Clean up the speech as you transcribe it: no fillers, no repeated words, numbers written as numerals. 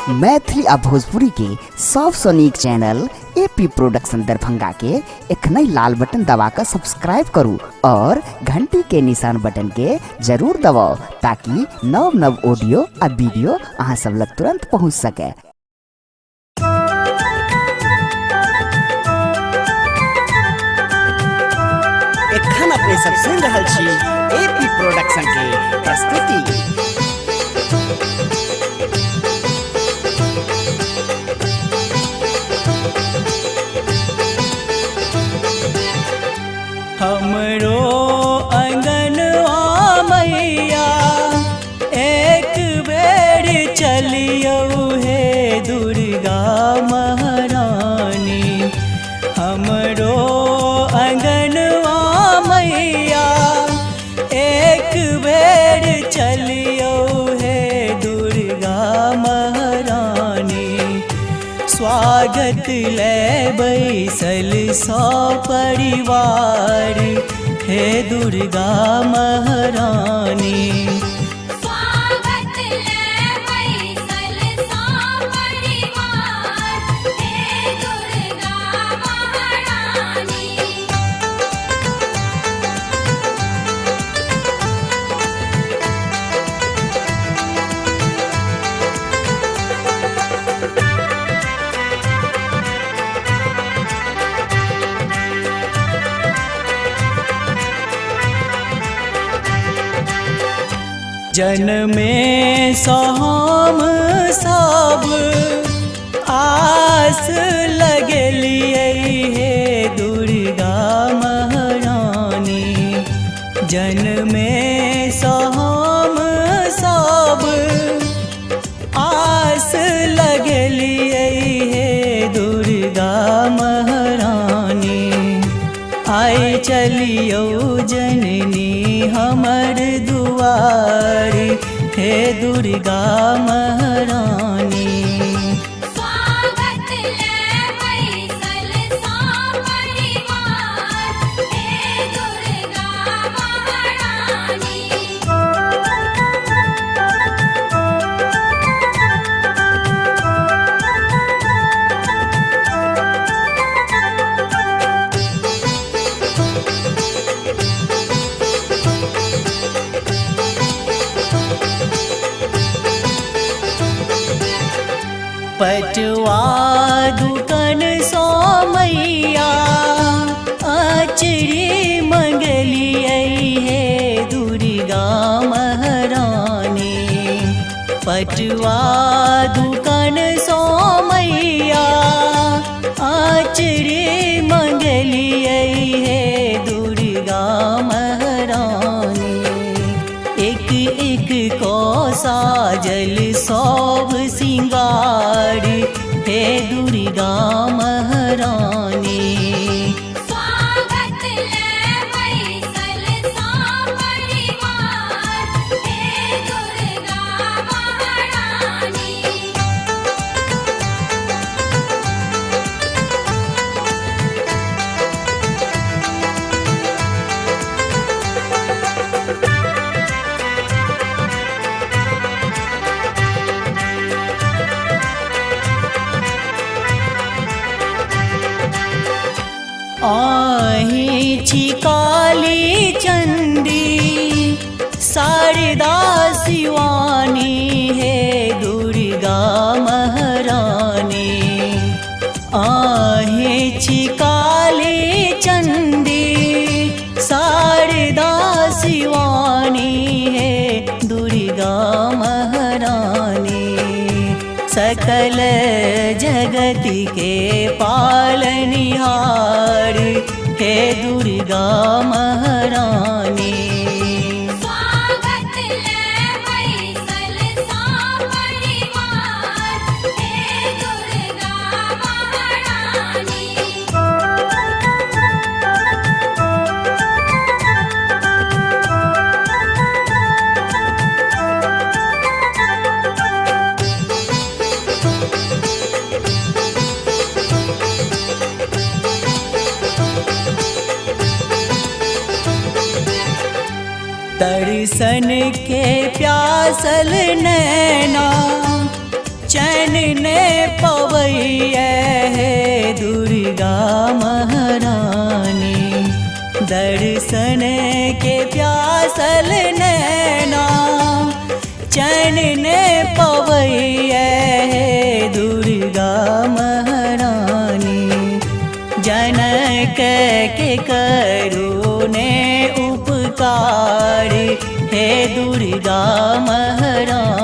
मैथिली आ भोजपुरी के सबसे नीक चैनल एपी प्रोडक्शन दरभंगा के एखनई लाल बटन दबाकर सब्सक्राइब करू और घंटी के निशान बटन के जरूर दबाओ ताकि नव नव ऑडियो आ वीडियो अहाँ सब लग तुरंत पहुंच सके। एखन अपने सब सुन रहल छी एपी प्रोडक्शन के प्रस्तुति। हमरो अंगनवा मैया एक बेर चलियो हे दुर्गा महारानी। हमरो अंगनवा मैया एक बेर चलियो हे दुर्गा महारानी। स्वागत ले बैसल सौ परिवार हे दुर्गा महारानी। स्वागत ले बैसल सौ परिवार हे दुर्गा महारानी। जन्मे सो हम सब आस लगलिए हे दुर्गा महारानी। जन्मे सो हम सब आस लगलिए हे दुर्गा महारानी। आए चलियो जननी हमर दुआर हे दुर्गा महारानी। स्वागत ले बैसल सौ परिवार हे दुर्गा महारानी। पटवा दुकन सो मैया आचरी मंगलिए हे दुर्गा महारानी। पटवा दुकन सो मैया आचरी मंगलिए हे दुर्गा महारानी। एक एक को साजल सब सिंगार हे दुर्गा महारानी। स्वागत ले बैसल सौ परिवार हे दुर्गा महारानी। आही छी काली चंडी शारदा शिवानी हे दुर्गा महारानी। आहे छी काली चंडी शारदा शिवानी हे दुर्गा महारानी। सकल जगत के पालनिहार हे दुर्गा महारानी। स्वागत ले बैसल सौ परिवार हे दुर्गा महारानी। दर्शन के प्यासल नैना चैन दर्शन के प्यासल नैना चैन ने पवैया हे दुर्गा महारानी जनक के करुणे उपकार हे दुर्गा महारानी